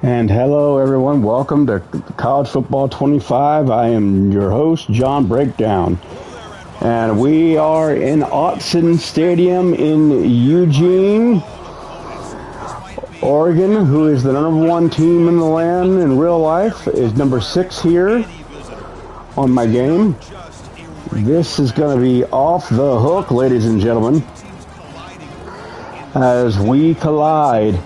And hello, everyone. Welcome to College Football 25. I am your host, John Breakdown. And we are in Autzen Stadium in Eugene, Oregon, who is the number one team in the land in real life, is number 6 here on my game. This is going to be off the hook, ladies and gentlemen, as we collide.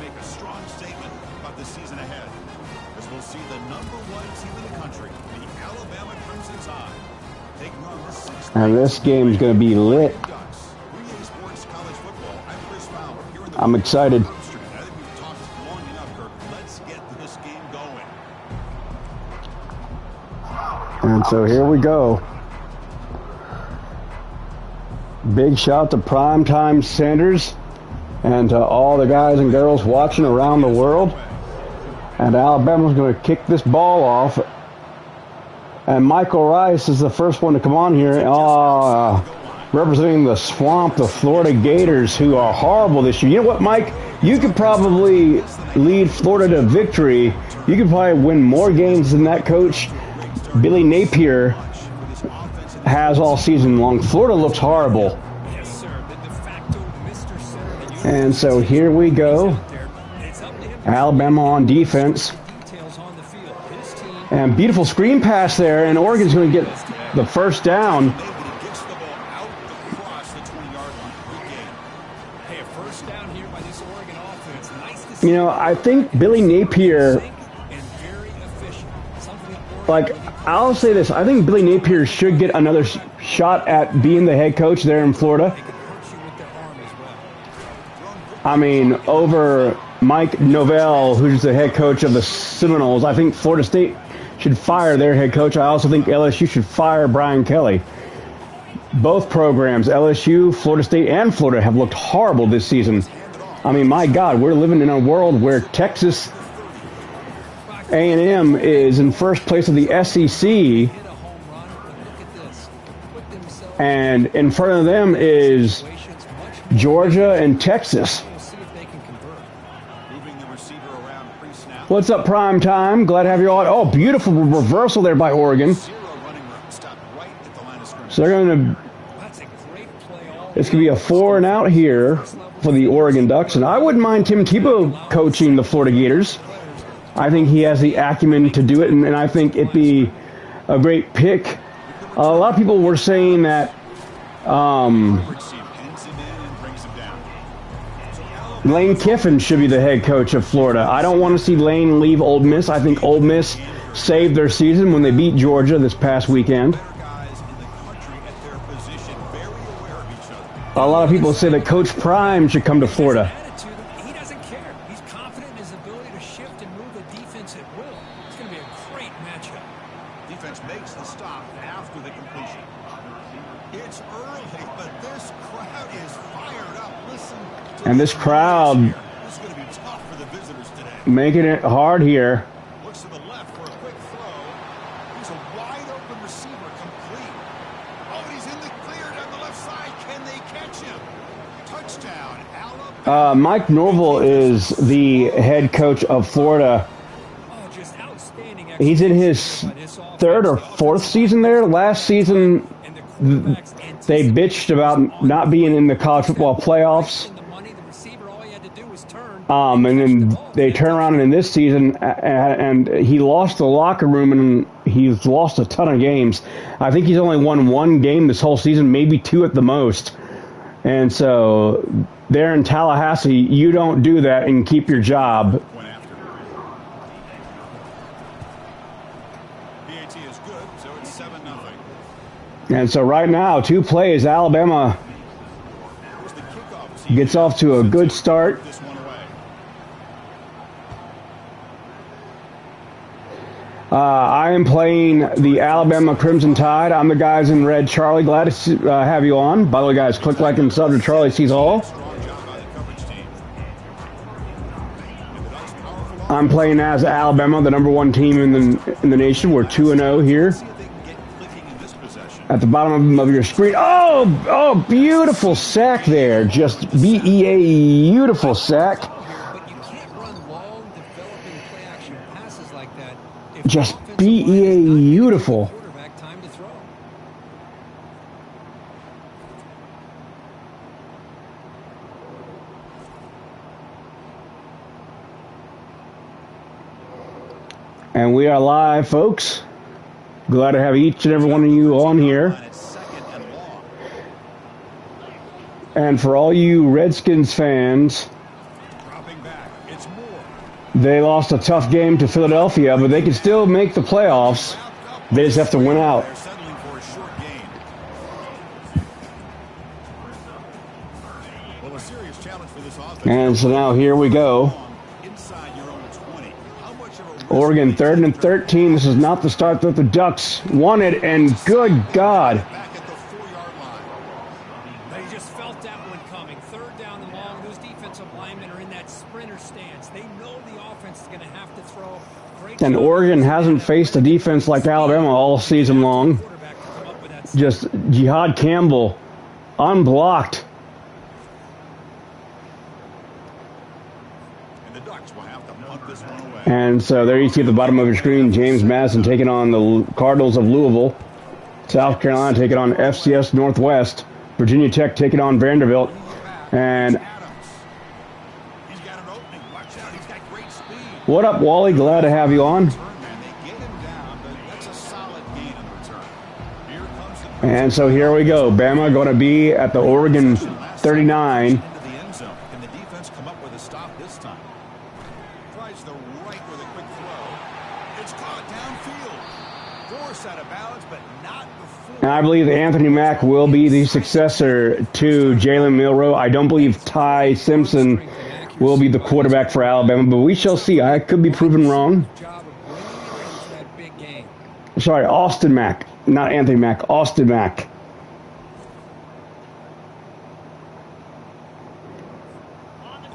And this game is going to be lit. I'm excited. And so here we go. Big shout to Primetime Sanders and to all the guys and girls watching around the world. And Alabama's going to kick this ball off. And Michael Rice is the first one to come on here, representing the swamp, the Florida Gators, who are horrible this year. You know what, Mike? You could probably lead Florida to victory. You could probably win more games than that coach, Billy Napier, has all season long. Florida looks horrible. And so here we go. Alabama on defense. And beautiful screen pass there, and Oregon's going to get the first down. You know, I think Billy Napier, I'll say this, I think Billy Napier should get another shot at being the head coach there in Florida. I mean, over Mike Novell, who's the head coach of the Seminoles. I think Florida State should fire their head coach. I also think LSU should fire Brian Kelly. Both programs, LSU, Florida State, and Florida, have looked horrible this season. I mean, my God, we're living in a world where Texas A&M is in first place of the SEC, and in front of them is Georgia and Texas. What's up, Prime Time? Glad to have you all. Oh, beautiful reversal there by Oregon. So they're going to... It's going to be a 4 and out here for the Oregon Ducks. And I wouldn't mind Tim Tebow coaching the Florida Gators. I think he has the acumen to do it, and I think it'd be a great pick. A lot of people were saying that... Lane Kiffin should be the head coach of Florida. I don't want to see Lane leave Ole Miss. I think Ole Miss saved their season when they beat Georgia this past weekend. A lot of people say that Coach Prime should come to Florida. He doesn't care. He's confident in his ability to shift and move the defense at will. It's going to be a great matchup. Defense makes the stop after the completion. It's early, but this crowd is fired up. Listen. And this crowd making it hard here. Looks to the left for a quick throw. He's a wide open receiver, complete. Oh, he's in the clear down the left side. Can they catch him? Touchdown, Alabama. Mike Norvell is the head coach of Florida. Oh, just outstanding. He's in his 3rd or 4th season there. Last season, they bitched about not being in the college football playoffs. And then they turn around and in this season, and he lost the locker room, and he's lost a ton of games. I think he's only won 1 game this whole season, maybe 2 at the most. And so there in Tallahassee, you don't do that and keep your job. And so right now, 2 plays, Alabama gets off to a good start. I am playing the Alabama Crimson Tide. I'm the guys in red. Charlie, glad to have you on. By the way, guys, click like and sub to Charlie sees all. I'm playing as Alabama, the number 1 team in the nation. We're 2-0 here. At the bottom of your screen. Oh, beautiful sack there. Just beautiful sack. Just beautiful. Time to throw. And we are live, folks. Glad to have each and every one of you on here. And for all you Redskins fans, they lost a tough game to Philadelphia, but they can still make the playoffs. They just have to win out. And so now here we go. Oregon 3rd and 13. This is not the start that the Ducks wanted, and good God. They just felt that one coming. 3rd down and long. Those defensive linemen are in that sprinter stance. They know the offense is going to have to throw. And Oregon hasn't faced a defense like Alabama all season long. Just Jihad Campbell, unblocked. And so there you see at the bottom of your screen, James Madison taking on the Cardinals of Louisville. South Carolina taking on FCS Northwest. Virginia Tech taking on Vanderbilt. And what up, Wally? Glad to have you on. And so here we go. Bama going to be at the Oregon 39. And I believe Anthony Mack will be the successor to Jalen Milroe. I don't believe Ty Simpson will be the quarterback for Alabama, but we shall see. I could be proven wrong. Sorry, Austin Mack, not Anthony Mack, Austin Mack.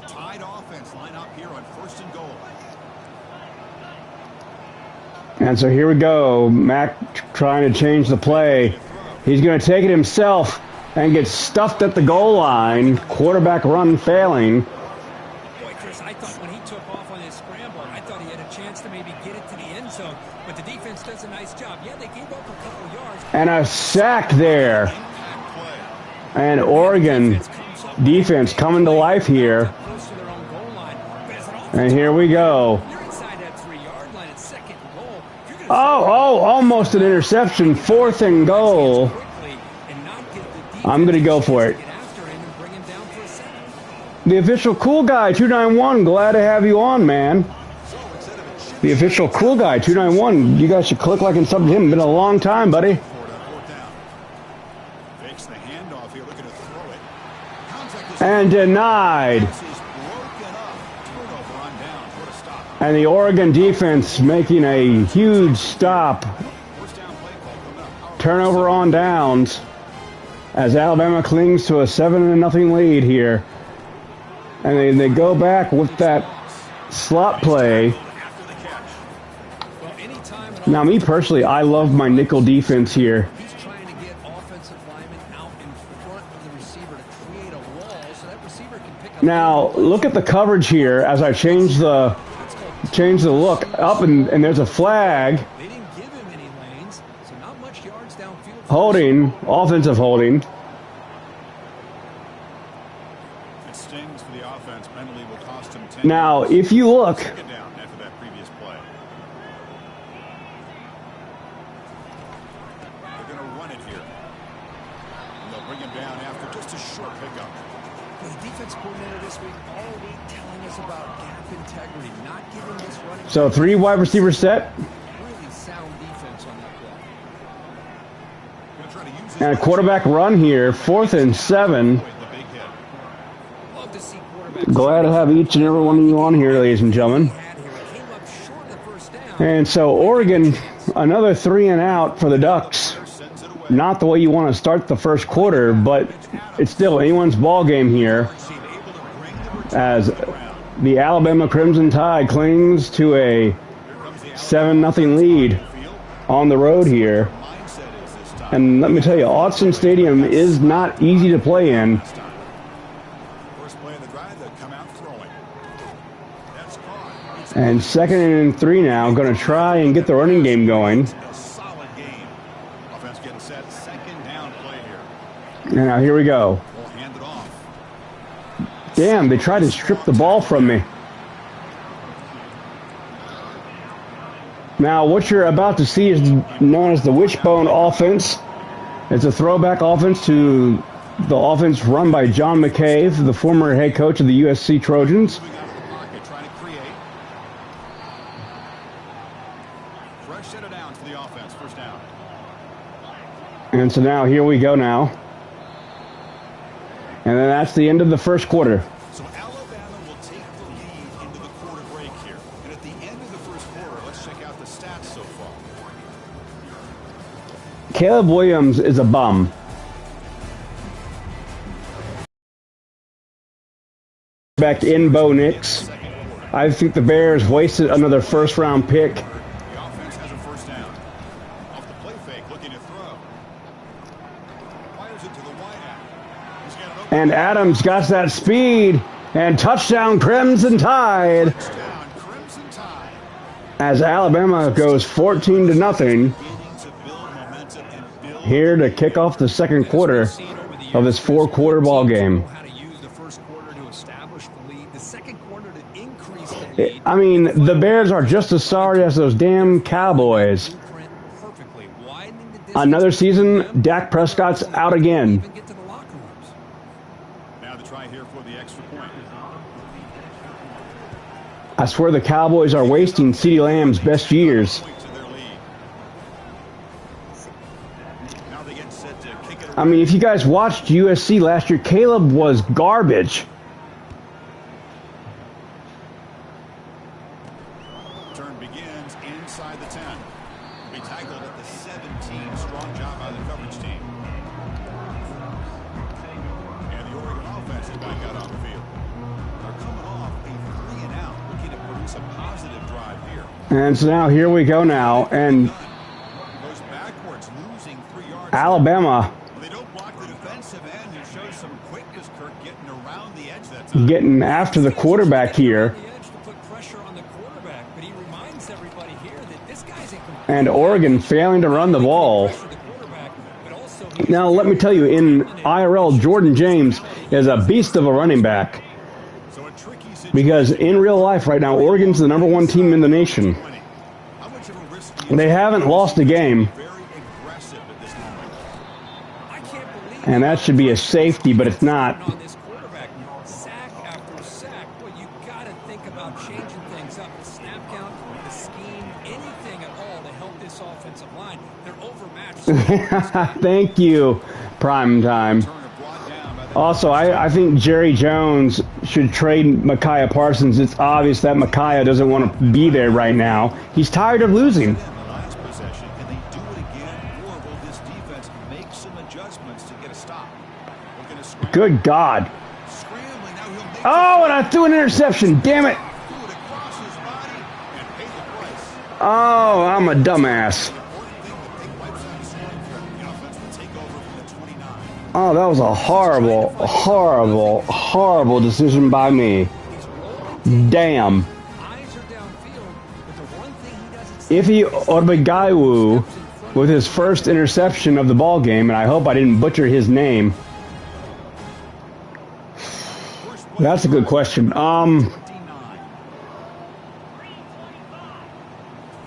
Tied offense line up here on 1st and goal. And so here we go. Mack trying to change the play. He's going to take it himself and get stuffed at the goal line. Quarterback run failing. Boy, Chris, I thought when he took off on his scramble, I thought he had a chance to maybe get it to the end zone. But the defense does a nice job. Yeah, they gave up a couple yards. And a sack there. And Oregon defense coming to life here. And here we go. Oh, almost an interception. 4th and goal. I'm going to go for it. The official cool guy, 291. Glad to have you on, man. The official cool guy, 291. You guys should click like and sub to him. Been a long time, buddy. And denied. And the Oregon defense making a huge stop. Turnover on downs as Alabama clings to a 7-0 lead here. And they go back with that slot play. Now, me personally, I love my nickel defense here. Now, look at the coverage here as I change the look up, and there's a flag. They didn't give him any lanes, so not much yards downfield. Holding, offensive holding. It stings for the offense. Mentally will cost him 10. Now, if you look, after that previous play. They're going to run it here. And they'll bring him down after just a short pickup. The defense coordinator this week all week telling us about gap integrity, not giving this running. So 3 wide receiver set. Really sound defense on that play. And a quarterback run here, 4th and 7. Glad to have each and every one of you on here, ladies and gentlemen. And so Oregon, another 3 and out for the Ducks. Not the way you want to start the first quarter, but it's still anyone's ball game here as the Alabama Crimson Tide clings to a 7-0 lead on the road here. And let me tell you, Autzen Stadium is not easy to play in. And 2nd and 3 now. Going to try and get the running game going. Solid game. Offense getting set. 2nd down play here. And now here we go. We'll hand it off. Damn, they tried to strip the ball from me. Now, what you're about to see is known as the wishbone offense. It's a throwback offense to the offense run by John McCabe, the former head coach of the USC Trojans. Moving out of the pocket, trying to create. Fresh set of downs for the offense. 1st down. And so now, here we go now. And then that's the end of the 1st quarter. So Alabama will take the lead into the quarter break here. And at the end of the 1st quarter, let's check out the stats so far. Caleb Williams is a bum. Back in Bo Nix. I think the Bears wasted another 1st-round pick. The offense has a 1st down. Off the play fake, looking to throw. Fires it to the wideout. He's got it open. And Adams got that speed. And touchdown Crimson Tide. Touchdown, Crimson Tide. As Alabama goes 14-0 Beginning to build momentum and build. here to kick off the 2nd quarter of this 4-quarter ball game. How to use the 1st quarter to establish the lead, the 2nd quarter to increase the lead. I mean, the Bears are just as sorry as those damn Cowboys. Perfectly widening the distance. Another season, Dak Prescott's out again. Even get to the locker rooms. Now the try here for the extra point. I swear the Cowboys are wasting CeeDee Lamb's best years. Point to their lead. Now they get set to kick it away. I mean, if you guys watched USC last year, Caleb was garbage. Turn begins inside the 10. Be tackled at the 17. Strong job by the coverage team. And the Oregon offense is back out on the field. They're coming off a 3-and-out, looking to produce a positive drive here. And so now here we go now. And Goes backwards, losing 3 yards. Alabama They don't block the defensive end and show some quickness, Kirk, getting around the edge that time. getting after the quarterback here. The edge to put pressure on the quarterback, but he reminds everybody here that this guy's a complete And Oregon failing to run the ball. pressure the quarterback, but also he's Now, let me tell you, in IRL, Jordan James is a beast of a running back. So a tricky situation. Because in real life right now, Oregon's the #1 team in the nation. How much of a risk do you They haven't lost a game. very aggressive at this moment? I can't believe And that should be a safety, but it's not. on this quarterback. Sack after sack. Well, you got to think about changing things up. The snap count, the scheme, anything at all to help this offensive line. They're overmatched. Thank you, Prime Time. Turner brought down by the Also, I think Jerry Jones should trade Micaiah Parsons. It's obvious that Micaiah doesn't want to be there right now. He's tired of losing. last possession. Can they do it again, or will this defense make some adjustments to get a stop? Looking to scramble. Good God. Scrambling. Now he'll make Oh, and I threw an interception. Damn it. threw it across his body and paid the price. Oh, I'm a dumbass. Important thing that they wipes out the scoring curve. The offense will take over from the 29. Oh, that was a horrible decision by me. Damn. Eyes are downfield, but the one thing he doesn't see Ife Orbagaiwu with his first interception of the ball game, and I hope I didn't butcher his name. That's a good question.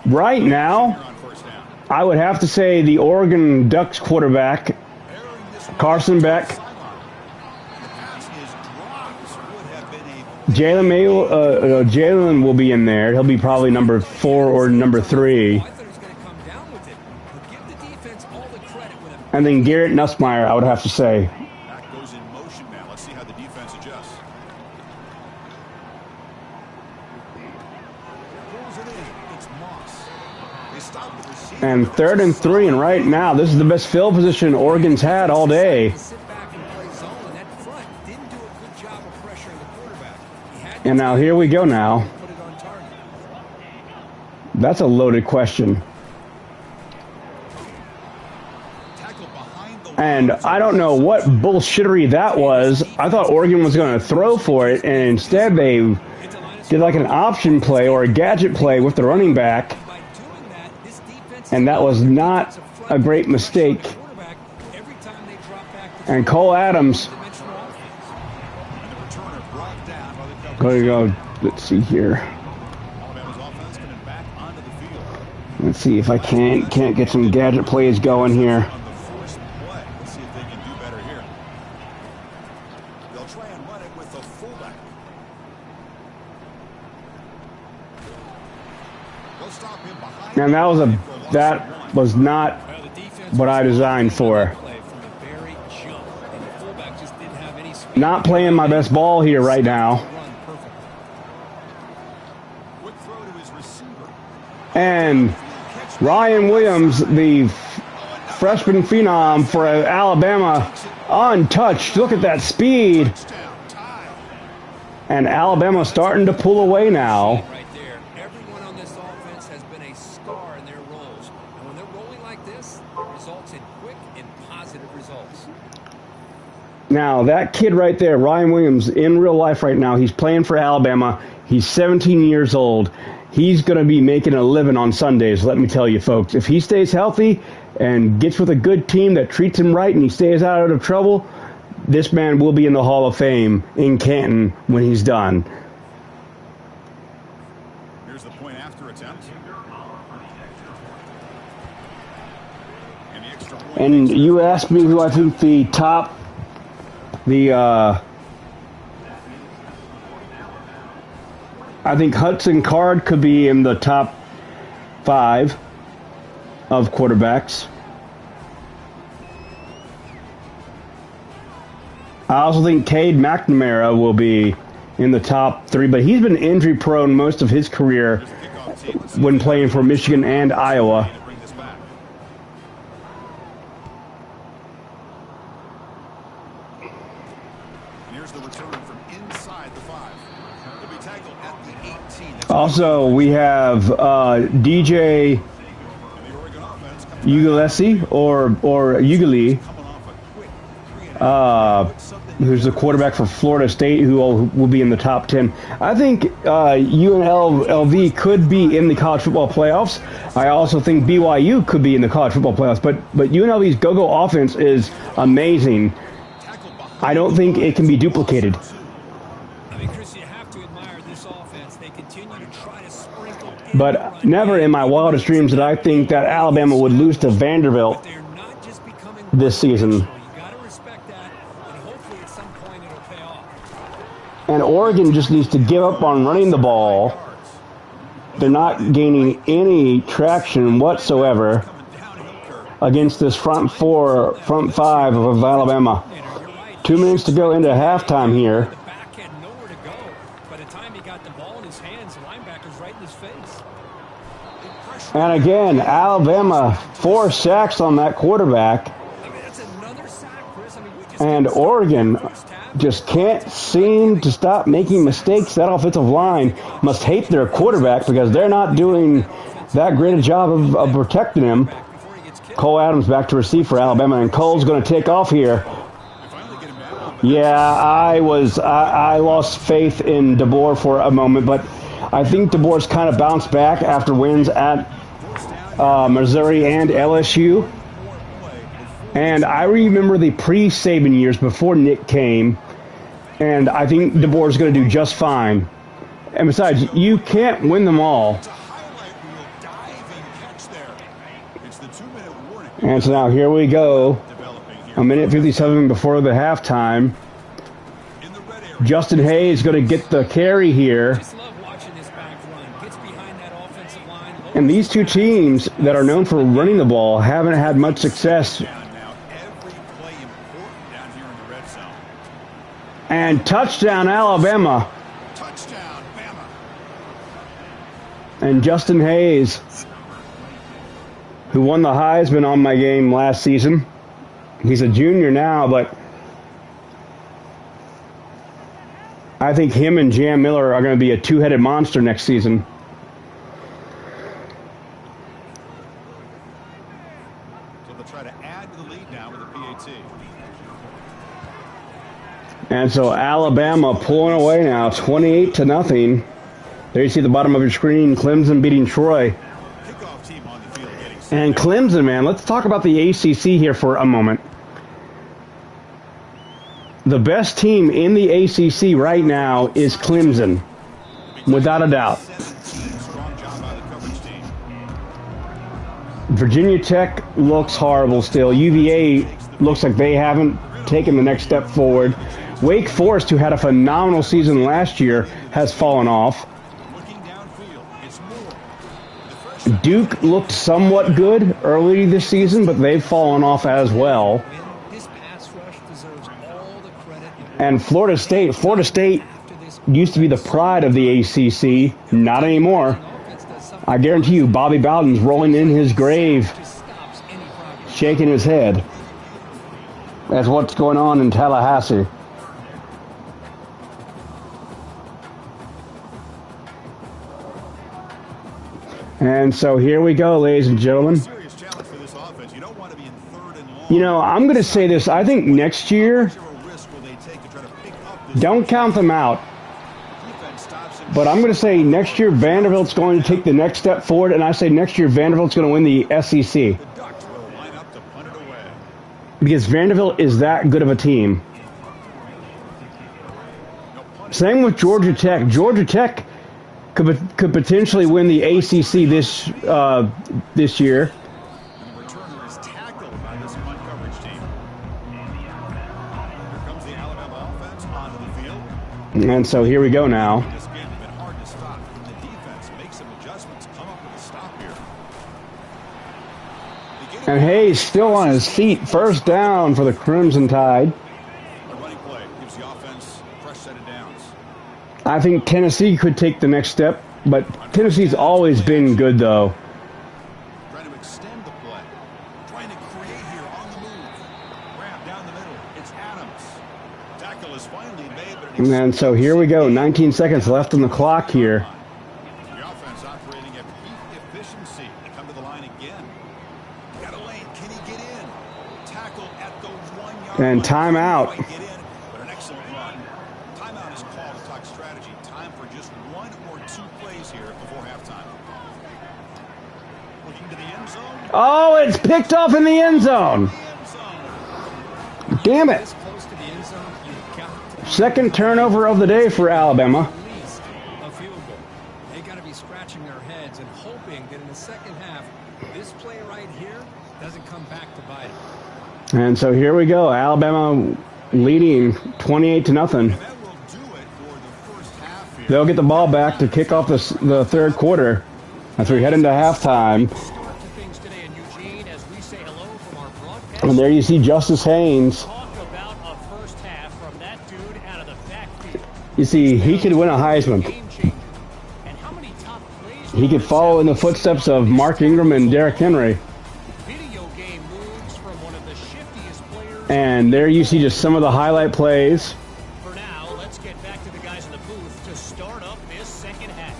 Right now, On first down. I would have to say the Oregon Ducks quarterback, Airing this one Carson Beck. sideline. The pass is dropped. Would have been a Jalen will be in there. He'll be probably number 4 or number 3. I thought he was going to come down with it. But give the defense all the credit with a And then Garrett Nussmeier, I would have to say. Back goes in motion now. Let's see how the defense adjusts. Pulls it in. It's Moss. They stop the receiver. And 3rd and 3, and right now, this is the best field position Oregon's had all day. to sit back and play zone, and that front didn't do a good job of pressuring the quarterback. He had to And now here we go now. put it on target. That's a loaded question. Tackle behind the And I don't know what bullshittery that was. I thought Oregon was going to throw for it, and instead they did like an option play or a gadget play with the running back, By doing that, this defense and that was not a great mistake. quarterback every time they drop back to And Cole Adams dimensional offense. And the returner brought down by the coverage. going to go. Let's see here. Alabama's offense coming back onto the field. Let's see if I can't get some gadget plays going here. On the first play. Let's see if they can do better here. They'll try and run it with the fullback. They'll stop him behind. And that was not Well, the defense what I designed for. play from the very jump, and the fullback just didn't have any speed. Not playing my best ball here right now. Run perfectly. Quick throw to his receiver. And Ryan Williams, the freshman phenom for Alabama, untouched. Look at that speed. Touchdown. Tie. And Alabama starting to pull away now. Right there. Everyone on this offense has been a star in their roles. And when they're rolling like this, it results in quick and positive results. Now, that kid right there, Ryan Williams, in real life right now, he's playing for Alabama. He's 17 years old. He's going to be making a living on Sundays, let me tell you, folks. If he stays healthy and gets with a good team that treats him right and he stays out of trouble, this man will be in the Hall of Fame in Canton when he's done. Here's the point after attempt. And the extra point. And you asked me who I think I think Hudson Card could be in the top 5 of quarterbacks. I also think Cade McNamara will be in the top 3, but he's been injury prone most of his career when playing for Michigan and Iowa. Bring this back. Here's the return from inside the 5. He'll be tackled at the 18. That's Also, we have DJ the Oregon offense coming Ugalesi or Ugali, off a quick 3.5. who's the quarterback for Florida State, who will be in the top 10. I think UNLV could be in the college football playoffs. I also think BYU could be in the college football playoffs. But UNLV's go-go offense is amazing. I don't think it can be duplicated. I mean, Chris, you have to admire this offense. They continue to try to sprinkle in the But run never game. in my wildest dreams did I think that Alabama would lose to Vanderbilt They're not just becoming this season. You got to respect that, and hopefully at some point it'll pay off. And Oregon just needs to give up on running the ball. They're not gaining any traction whatsoever against this front 5 of Alabama. 2 minutes to go into halftime here. The back had nowhere to go. By the time he got the ball in his hands, the linebacker's right in his face. And again, Alabama 4 sacks on that quarterback. I mean, that's another sack, Chris. I mean, we just And Oregon just can't seem to stop making mistakes. That offensive line must hate their quarterback because they're not doing that great a job of protecting him. before he gets killed. Cole Adams back to receive for Alabama, and Cole's going to take off here. Yeah, I lost faith in DeBoer for a moment, but I think DeBoer's kind of bounced back after wins at Missouri and LSU. And I remember the pre-Saban years before Nick came, and I think DeBoer's going to do just fine. And besides, you can't win them all. And so now here we go. A minute 57 before the halftime. Justin Hayes is going to get the carry here. Just love watching this back run. Gets behind that offensive line. And these two teams that are known for running the ball haven't had much success. And touchdown, Alabama. Touchdown, Bama. And Justin Hayes, who won the Heisman on my game last season. He's a junior now, but I think him and Jam Miller are going to be a two-headed monster next season. So they'll try to add to the lead now with a PAT. And so Alabama pulling away now, 28-0. There you see the bottom of your screen, Clemson beating Troy. Kickoff team on the field getting set. And Clemson, man, let's talk about the ACC here for a moment. The best team in the ACC right now is Clemson, without a doubt. Strong job by the coverage team. Virginia Tech looks horrible still. UVA looks like they haven't taken the next step forward. Wake Forest, who had a phenomenal season last year, has fallen off. Looking downfield, it's Moore. Duke looked somewhat good early this season, but they've fallen off as well. This pass rush deserves all the credit. And Florida State used to be the pride of the ACC, not anymore. I guarantee you, Bobby Bowden's rolling in his grave, shaking his head. That's what's going on in Tallahassee. And so here we go, ladies and gentlemen. Serious challenge for this offense. You don't want to be in third and long. You know, I'm going to say this. I think next year, Zero risk will they take to try to pick up this don't count them out. defense stops him. But I'm going to say next year Vanderbilt's going to take the next step forward, and I say next year Vanderbilt's going to win the SEC. The Ducks will line up to punt it away. Because Vanderbilt is that good of a team. Same with Georgia Tech. Georgia Tech could potentially win the ACC this year. And the returner is tackled by this punt coverage team. Here comes the Alabama offense onto the field. And so here we go now. This game has been hard to stop. The defense makes some adjustments, come up with a stop here. And Hayes still on his feet. First down for the Crimson Tide. The running play gives the offense a fresh set of downs. I think Tennessee could take the next step, but Tennessee's always been good, though. Trying to extend the play. Trying to create here on the move. Grab down the middle. It's Adams. Tackle is finally made, but it And so here we go. 19 seconds left on the clock here. the offense operating at peak efficiency. They come to the line again. Got a lane. Can he get in? Tackle at the 1 yard And line. timeout. Can't quite get in, but an excellent run. Timeout is called to talk strategy. Time for just 1 or 2 plays here before halftime. Looking to the end zone. Oh, it's picked off in the end zone. The end zone. Damn it. This close to the end zone, you've got to Second turnover of the day for Alabama. at least a field goal. They got to be scratching their heads and hoping that in the second half, this play right here doesn't come back to bite them. And so here we go. Alabama leading 28-0. That will do it for the first half here. They'll get the ball back to kick off the third quarter as we head into halftime. Start to things today in Eugene as we say hello from our broadcast. And there you see Justice Haynes. Talk about a first half from that dude out of the backfield. You see, he could win a Heisman. Game changer. And how many top plays He could follow in the footsteps of Mark Ingram and Derrick Henry. video game moves from one of the shiftiest players. And there you see just some of the highlight plays. For now, let's get back to the guys in the booth to start up this second half.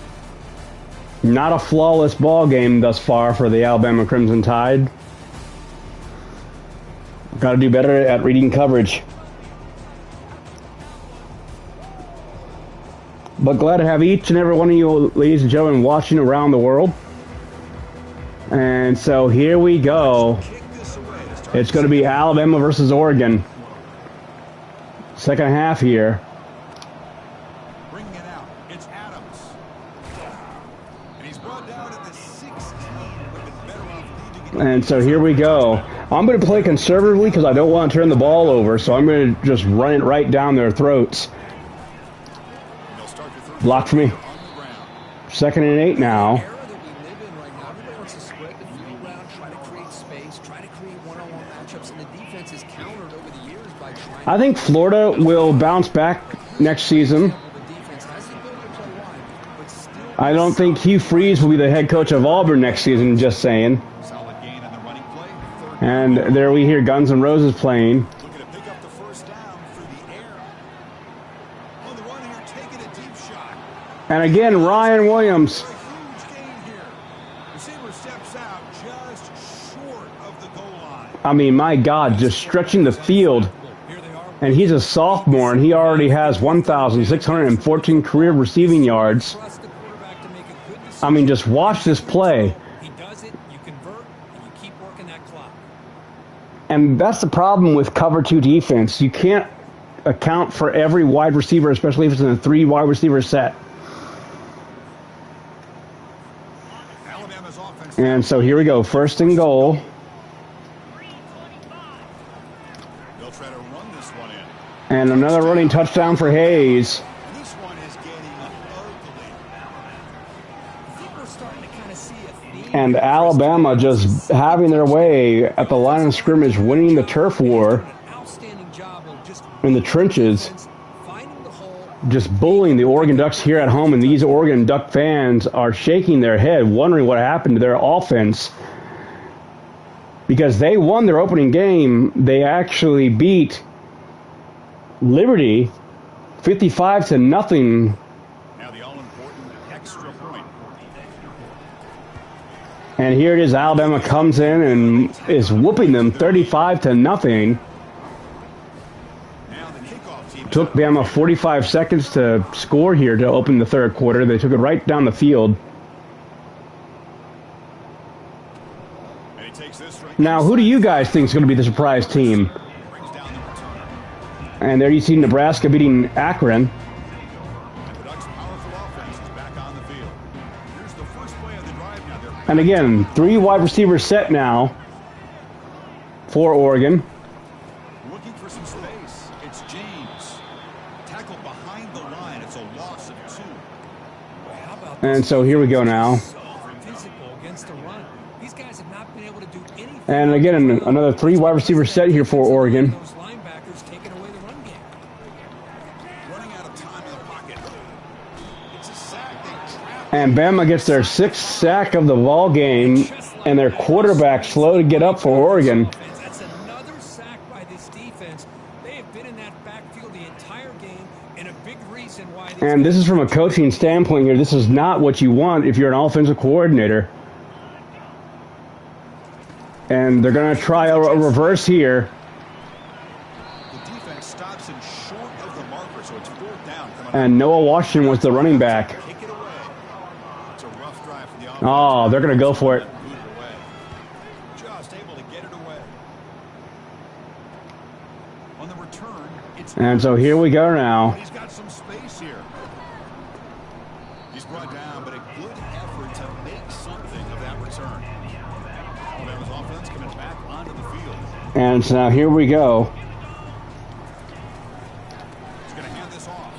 Not a flawless ball game thus far for the Alabama Crimson Tide. Got to do better at reading coverage. But glad to have each and every one of you, ladies and gentlemen, watching around the world. And so here we go. Kick this away to start It's going to be Alabama versus Oregon. Second half here. bringing it out. It's Adams. And he's brought down at the 16. Would have been better off leaving it. And so here we go. I'm going to play conservatively because I don't want to turn the ball over, so I'm going to just run it right down their throats. They'll start the third Block for me. on the ground. 2nd and 8 now. Era that we live in right now, everybody wants to spread the field around, try to create space, try to create one-on-one matchups, and the defense is countered over the years by trying I think Florida will bounce back next season. the defense has the ability to play wide, but still I don't think Hugh Freeze will be the head coach of Auburn next season, just saying. Solid gain on the running play. Third And there we hear Guns N' Roses playing. looking to pick up the first down through the air. On the run here, taking a deep shot. And again, Ryan Williams. A huge gain here. Receiver steps out just short of the goal line. I mean, my God, just stretching the field. here they are. And he's a sophomore, and he already has 1,614 career receiving yards. Trust the quarterback I mean, just watch this play. He does it, you convert, and you keep working that clock. And that's the problem with cover 2 defense. You can't account for every wide receiver, especially if it's in a 3 wide receiver set. Alabama's offense. And so here we go, 1st and goal. They'll try to run this one in. And another running touchdown for Hayes. And this one is getting ugly. I think we're starting to kind of see a theme. And Alabama just having their way at the line of scrimmage, winning the turf war An outstanding job of just in the trenches, finding the hole. just bullying the Oregon Ducks here at home. And these Oregon Duck fans are shaking their head, wondering what happened to their offense. Because they won their opening game. They actually beat Liberty 55-0. Now the all-important extra point. And here it is, Alabama comes in and is whooping them 35-0. Now the kickoff team. Took Bama 45 seconds to score here to open the 3rd quarter. They took it right down the field. And he takes this right. Now, who do you guys think is going to be the surprise team? Brings down the return. And there you see Nebraska beating Akron. And the Ducks' powerful offense is back on the field. Here's the first play of the drive now. They're And again, 3 wide receivers set now for Oregon. looking for some space. It's James. Tackled behind the line. It's a loss of 2. How about And so here we go now. so physical against the run? These guys have not been able to do anything. And again, another 3 wide receiver set here for Oregon. Those linebackers taking away the run game. Running out of time in the pocket. It's a sack. They trap. And Bama gets their 6th sack of the ball game. And their quarterback slow to get up for Oregon. That's another sack by this defense. They have been in that backfield the entire game, and a big reason why. And this is from a coaching standpoint here. This is not what you want if you're an offensive coordinator. And they're going to try a reverse here. The defense stops him short of the marker, so it's 4th down. And Noah Washington was the running back. Take it away. It's a rough drive for the offense. Oh, they're going to go for it. Boot it away. Just able to get it away. On the return, it's And so here we go now. He's got some space here. He's brought down, but a good effort to make something of that return. Alabama's offense coming back onto the field. And so now here we go. He's going to hand this off.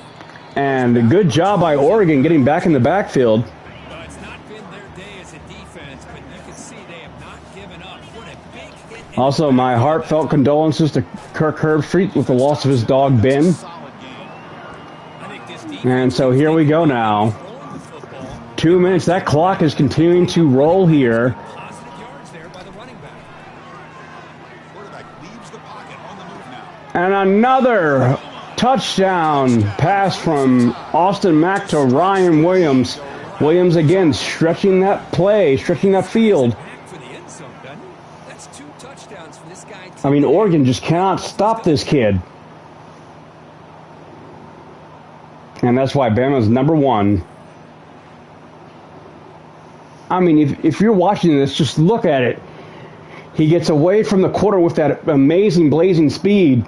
And a good job by Oregon getting back in the backfield. Well, it's not been their day as a defense, but you can see they have not given up. What a big hit. And Also, my heartfelt condolences to Kirk Herbstreit with the loss of his dog, Ben. Solid game. I think this defense And so here we go now. throwing the football. 2 minutes. That clock is continuing to roll here. Positive yards there by the running back. Quarterback leaves the pocket on the move now. And another touchdown pass from Austin Mack to Ryan Williams. Williams again stretching that play, stretching that field. Back for the end zone, doesn't he? That's 2 touchdowns for this guy. I mean, Oregon just cannot stop this kid. And that's why Bama's number 1. I mean, if you're watching this, just look at it. He gets away from the quarter with that amazing blazing speed.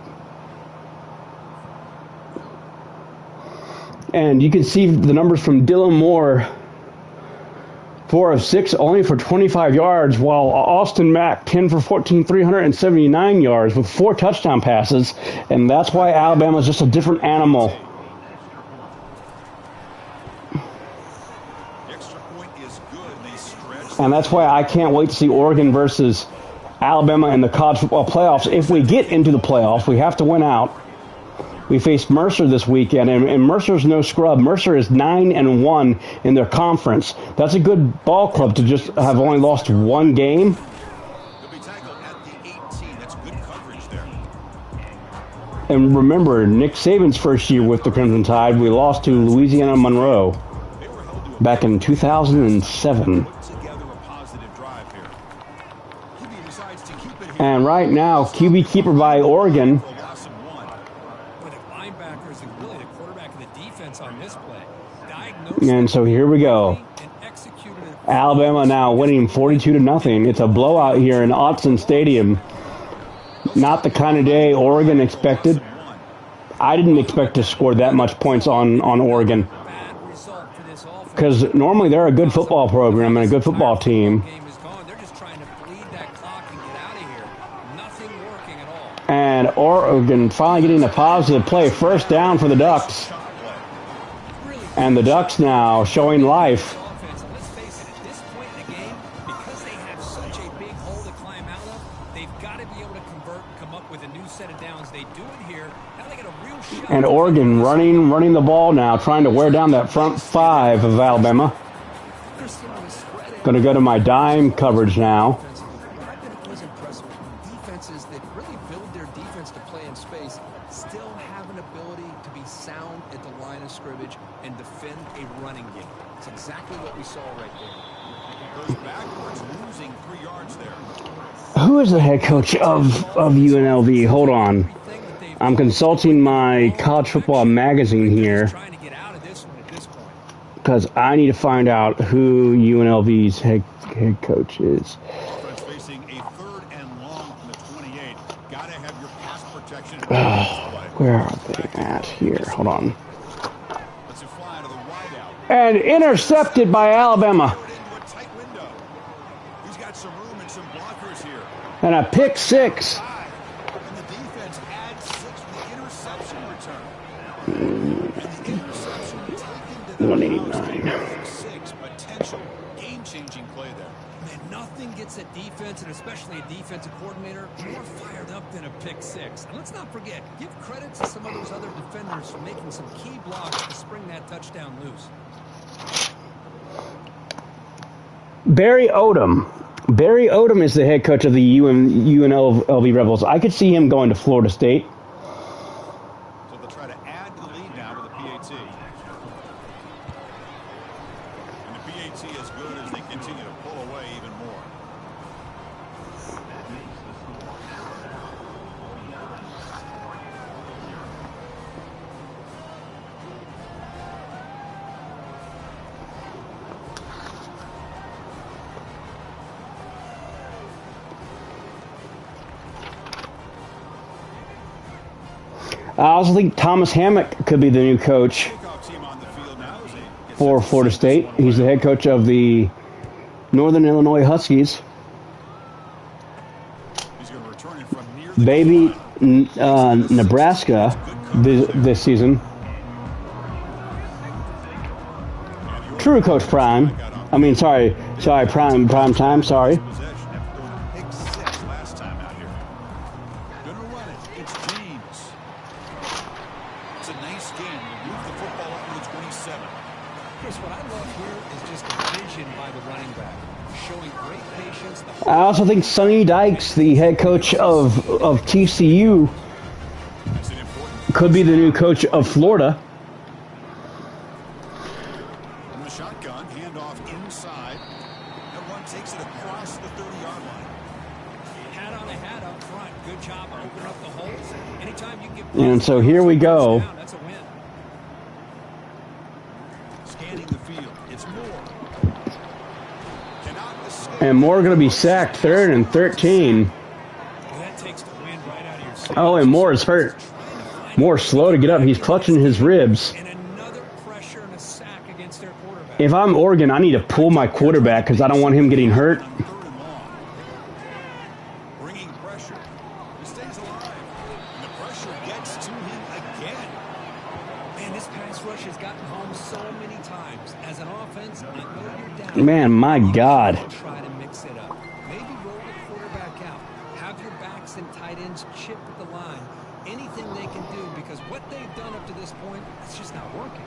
And you can see the numbers from Dylan Moore. 4 of 6, only for 25 yards, while Austin Mack, 10 for 14, 379 yards with 4 touchdown passes. And that's why Alabama's just a different animal. The extra point is good. They stretch. And that's why I can't wait to see Oregon versus Alabama in the college football playoffs. If we get into the playoffs, we have to win out. We face Mercer this weekend, and Mercer's no scrub. Mercer is 9-1 in their conference. That's a good ball club to just have only lost 1 game. They'll be tackled at the 18. That's good coverage there. And remember, Nick Saban's first year with the Crimson Tide, we lost to Louisiana Monroe They were held to a back in 2007. put together a positive drive here. QB decides to keep it here. And right now, QB keeper by Oregon. For a loss of 1. With the linebackers and really the quarterback and the defense on this play. And so here we go. Alabama now winning 42-0. It's a blowout here in Autzen Stadium. Not the kind of day Oregon expected. I didn't expect to score that much points on Oregon, because normally they're a good football program and a good football team. And Oregon finally getting a positive play. First down for the Ducks. And the Ducks now showing life. And Oregon running the ball now, trying to wear down that front five of Alabama. Going to go to my dime coverage now. Defenses that really build their defense to play in space still have an ability to be sound at the line of scrimmage and defend a running game. It's exactly what we saw right there. Goes backwards, losing 3 yards there. Who is the head coach of UNLV? Hold on. I'm consulting my college football magazine here because I need to find out who UNLV's head coach is. Offense facing a 3rd and long from the 28. Gotta have your pass protection. Where are they at here? Hold on. Let's fly out of the wideout. And intercepted by Alabama. Into a tight window. He's got some room and some blockers here. And a pick six. And the defense adds 6 with the interception return. And the interception taken to the 189. 6 potential game-changing play there. Man, nothing gets a defense, and especially a defensive coordinator, more fired up than a pick six. And let's not forget, give credit to some of those other defenders for making some key blocks to spring that touchdown loose. Barry Odom. Barry Odom is the head coach of the UNLV Rebels. I could see him going to Florida State. So they'll try to add to the lead now with the PAT. And the PAT is good as they continue to pull away even more. I also think Thomas Hammock could be the new coach for Florida State. He's the head coach of the Northern Illinois Huskies. Baby Nebraska this season. True Coach Prime. I mean, sorry, Prime Time, sorry. I also think Sonny Dykes, the head coach of TCU, could be the new coach of Florida. From the shotgun, handoff inside. That one takes it across the 30-yard line. Hat on a hat up front. Good job opening up the holes. Anytime you get and so here we go. That's a win. Scanning the field. It's Moore. And Moore going to be sacked, 3rd and 13. Well, that takes the wind right out of your sails. Oh, and Moore is hurt. Moore's slow to get up. He's clutching his ribs. And another pressure and a sack against their quarterback. If I'm Oregon, I need to pull my quarterback because I don't want him getting hurt. Bringing pressure. He stays alive. And the pressure gets to him again. Man, this pass rush has gotten home so many times. As an offense, I know you're down. Man, my God. Try to mix it up. Maybe roll the quarterback out. Have your backs and tight ends chip at the line. Anything they can do, because what they've done up to this point, it's just not working.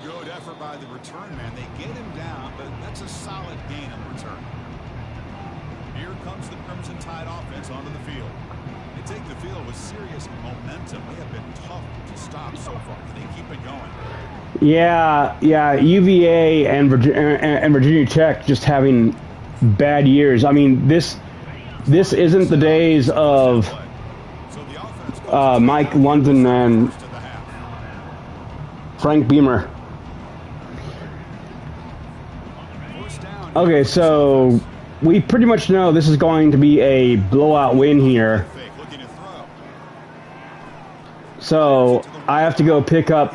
Good effort by the return man. They get him down, but that's a solid gain on the return. Here comes the Crimson Tide offense onto the field. They take the field with serious momentum. They have been tough to stop so far. They keep it going. Yeah, UVA and Virginia Tech just having bad years. I mean, this isn't the days of Mike London and Frank Beamer. Okay, so we pretty much know this is going to be a blowout win here. So I have to go pick up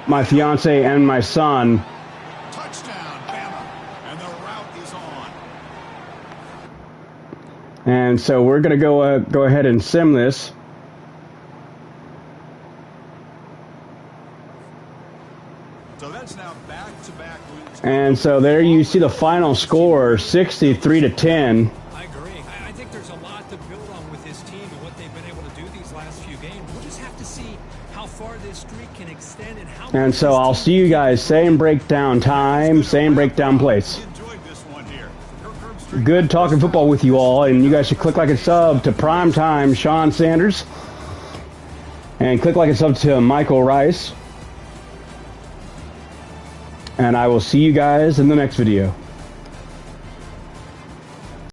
my fiance and my son. Touchdown, Bama. And the route is on. And so we're going to go ahead and sim this. So that's now back-to-back wins. And so there you see the final score, 63-10. I agree. I think there's a lot to build on with this team and what they've been able to do these last few games. We'll just have to see how far this streak can extend and how. And so I'll see you guys, same breakdown time, same breakdown place. Enjoyed this one here. Good talking football with you all, and you guys should click like and sub to Primetime Sean Sanders. And click like and sub to Michael Rice. And I will see you guys in the next video.